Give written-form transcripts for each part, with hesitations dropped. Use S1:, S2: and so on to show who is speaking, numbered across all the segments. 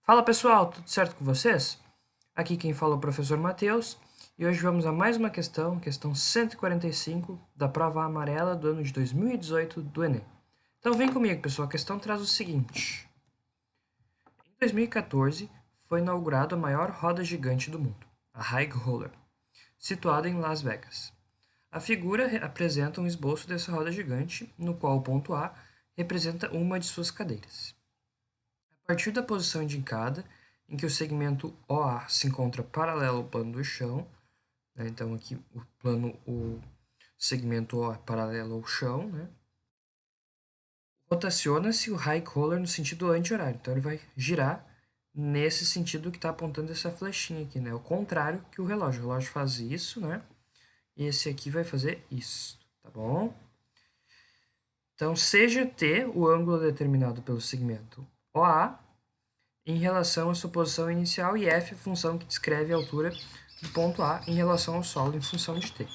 S1: Fala pessoal, tudo certo com vocês? Aqui quem fala é o professor Matheus e hoje vamos a mais uma questão 145 da prova amarela do ano de 2018 do Enem. Então vem comigo pessoal, a questão traz o seguinte. Em 2014 foi inaugurada a maior roda gigante do mundo, a High Roller, situada em Las Vegas. A figura apresenta um esboço dessa roda gigante, no qual o ponto A representa uma de suas cadeiras. A partir da posição indicada, em que o segmento OA se encontra paralelo ao plano do chão, né? Então aqui o segmento OA é paralelo ao chão, né? Rotaciona-se o high roller no sentido anti-horário, então ele vai girar nesse sentido que está apontando essa flechinha aqui, né? O contrário que o relógio faz isso, né? E esse aqui vai fazer isso, tá bom? Então, seja T o ângulo determinado pelo segmento OA em relação à sua posição inicial e f a função que descreve a altura do ponto A em relação ao solo em função de t.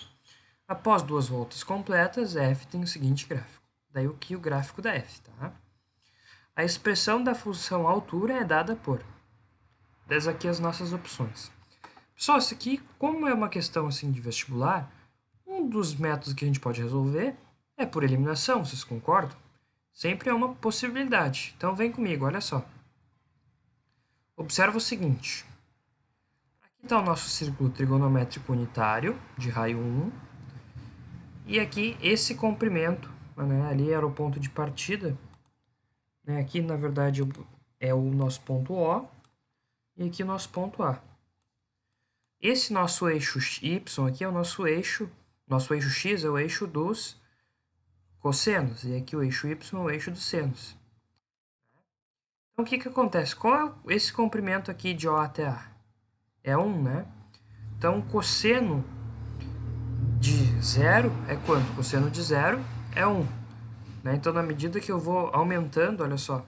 S1: Após duas voltas completas, f tem o seguinte gráfico. Daí o gráfico da f, tá? A expressão da função altura é dada por... Desde aqui as nossas opções. Pessoal, isso aqui, como é uma questão assim de vestibular, um dos métodos que a gente pode resolver é por eliminação, vocês concordam? Sempre é uma possibilidade. Então vem comigo, olha só. Observa o seguinte. Aqui está o nosso círculo trigonométrico unitário, de raio 1. E aqui esse comprimento, né, ali era o ponto de partida. Né, aqui, na verdade, é o nosso ponto O. E aqui o nosso ponto A. Esse nosso eixo Y aqui é o nosso eixo X é o eixo dos cossenos. E aqui o eixo Y é o eixo dos senos. Então, o que acontece? Qual é esse comprimento aqui de O até A? É 1, né? Então, o cosseno de zero é quanto? Cosseno de zero é 1. Né? Então, na medida que eu vou aumentando, olha só,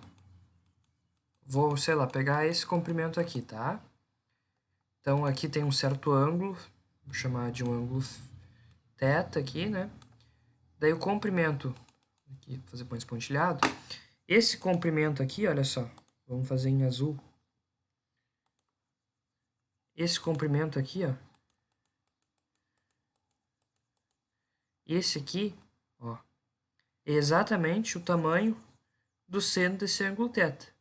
S1: vou, sei lá, pegar esse comprimento aqui, tá? Então, aqui tem um certo ângulo, vou chamar de um ângulo θ aqui, né? Daí o comprimento, aqui, vou fazer ponto pontilhado, esse comprimento aqui, olha só, vamos fazer em azul. Esse comprimento aqui, ó, esse aqui, ó, é exatamente o tamanho do seno desse ângulo θ.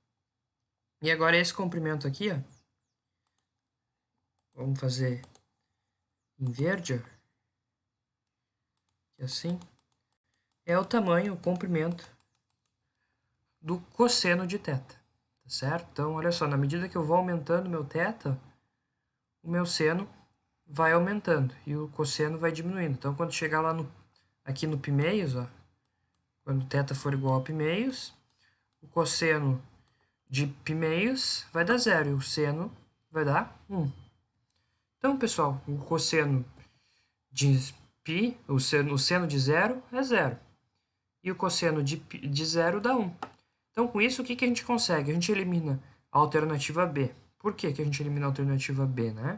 S1: E agora esse comprimento aqui, ó, vamos fazer em verde, ó, que assim, é o tamanho, o comprimento do cosseno de θ, tá certo? Então, olha só, na medida que eu vou aumentando meu θ, o meu seno vai aumentando e o cosseno vai diminuindo. Então, quando chegar lá aqui no π-meios, ó, quando θ for igual a π-meios, o cosseno de π-meios vai dar 0 e o seno vai dar 1. Então, pessoal, o cosseno de π, o seno de 0 é 0. E o cosseno de 0 dá 1. Então, com isso, o que a gente consegue? A gente elimina a alternativa B. Por que a gente elimina a alternativa B, né?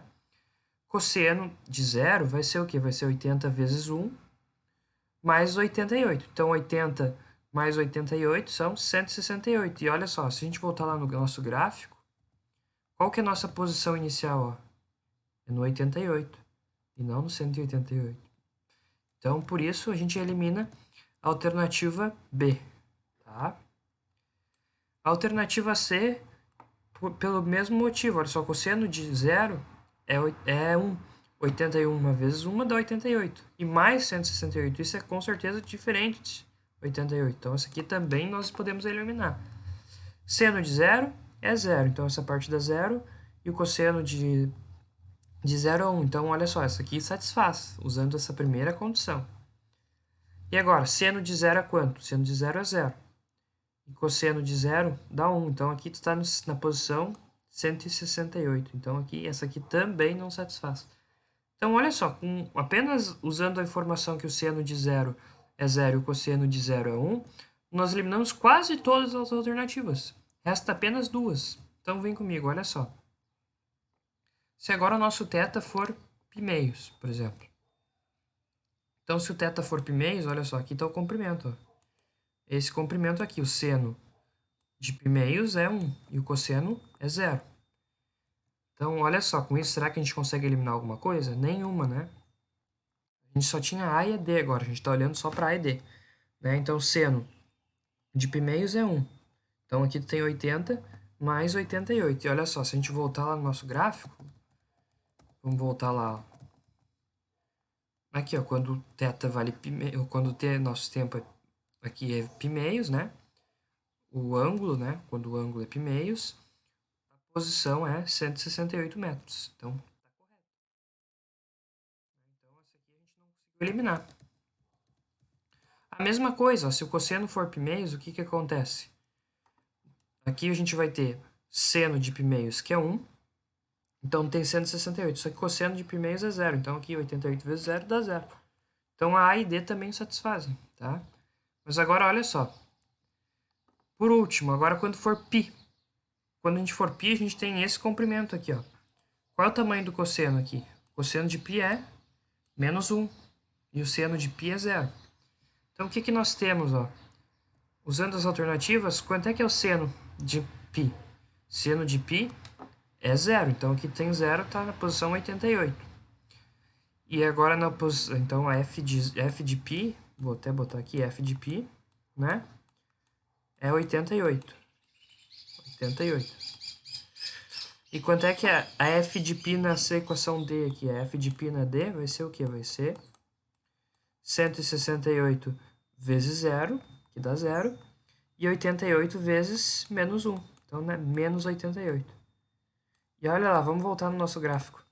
S1: Cosseno de 0 vai ser o quê? Vai ser 80 vezes 1 mais 88. Então, 80 mais 88 são 168. E olha só, se a gente voltar lá no nosso gráfico, qual que é a nossa posição inicial? Ó? É no 88 e não no 188. Então, por isso, a gente elimina a alternativa B. Tá? A alternativa C, pelo mesmo motivo. Olha só, cosseno de 0 é 1. 81 vezes 1 dá 88. E mais 168. Isso é com certeza diferente de 88. Então, essa aqui também nós podemos eliminar. Seno de 0 é 0. Então, essa parte dá 0. E o cosseno de 0 é 1. Então, olha só, essa aqui satisfaz, usando essa primeira condição. E agora, seno de 0 é quanto? Seno de 0 é 0. E cosseno de 0 dá 1. Então, aqui tu está na posição 168. Então, aqui, essa aqui também não satisfaz. Então, olha só, apenas usando a informação que o seno de 0 é 0 e o cosseno de 0 é 1, nós eliminamos quase todas as alternativas. Resta apenas duas. Então, vem comigo, olha só. Se agora o nosso θ for π-meios, por exemplo. Então, se o θ for π-meios, olha só, aqui está o comprimento. Ó. Esse comprimento aqui, o seno de π é 1 e o cosseno é 0. Então, olha só, com isso, será que a gente consegue eliminar alguma coisa? Nenhuma, né? A gente só tinha A e D agora, a gente está olhando só para A e D. Né? Então, seno de π é 1. Então, aqui tem 80 mais 88. E olha só, se a gente voltar lá no nosso gráfico, vamos voltar lá. Aqui, ó, quando θ vale π, quando nosso tempo aqui é π meios, né? O ângulo, né? Quando o ângulo é π meios, a posição é 168 metros. Então, tá correto. Então, essa aqui a gente não conseguiu eliminar. A mesma coisa, ó, se o cosseno for π meios, o que que acontece? Aqui a gente vai ter seno de π meios, que é 1. Então tem 168. Só que cosseno de π meios é 0. Então aqui 88 vezes 0 dá 0. Então a e D também satisfazem, tá? Mas agora olha só. Por último, agora quando for π. Quando a gente for π, a gente tem esse comprimento aqui, ó. Qual é o tamanho do cosseno aqui? O cosseno de π é menos 1. E o seno de π é 0. Então o que que nós temos, ó? Usando as alternativas, quanto é que é o seno de π? Seno de π é 0. Então aqui tem 0, está na posição 88. E agora na posição, então a f de π, vou até botar aqui f de π, né? É 88. 88. E quanto é que é a f de π nessa equação D aqui? A f de π na D vai ser o quê? Vai ser 168 vezes 0, que dá 0, e 88 vezes menos 1. Então, né, menos 88. E olha lá, vamos voltar no nosso gráfico.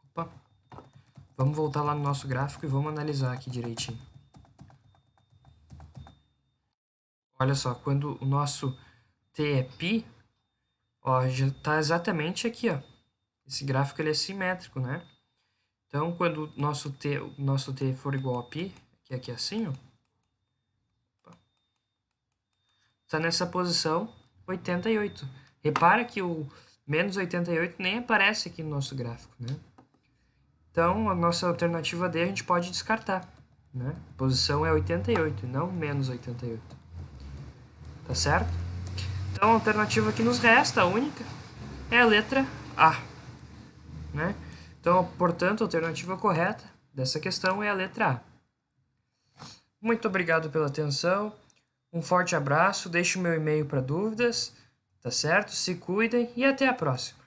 S1: Opa. Vamos voltar lá no nosso gráfico e vamos analisar aqui direitinho. Olha só, quando o nosso t é π, ó, já está exatamente aqui, ó. Esse gráfico ele é simétrico, né? Então, quando o nosso t for igual a π, que é aqui assim, ó, está nessa posição 88. Repara que o menos 88 nem aparece aqui no nosso gráfico, né? Então, a nossa alternativa D a gente pode descartar, né? A posição é 88 e não menos 88. Tá certo? Então, a alternativa que nos resta, a única, é a letra A, né? Então, portanto, a alternativa correta dessa questão é a letra A. Muito obrigado pela atenção. Um forte abraço. Deixe o meu e-mail para dúvidas, tá certo? Se cuidem e até a próxima.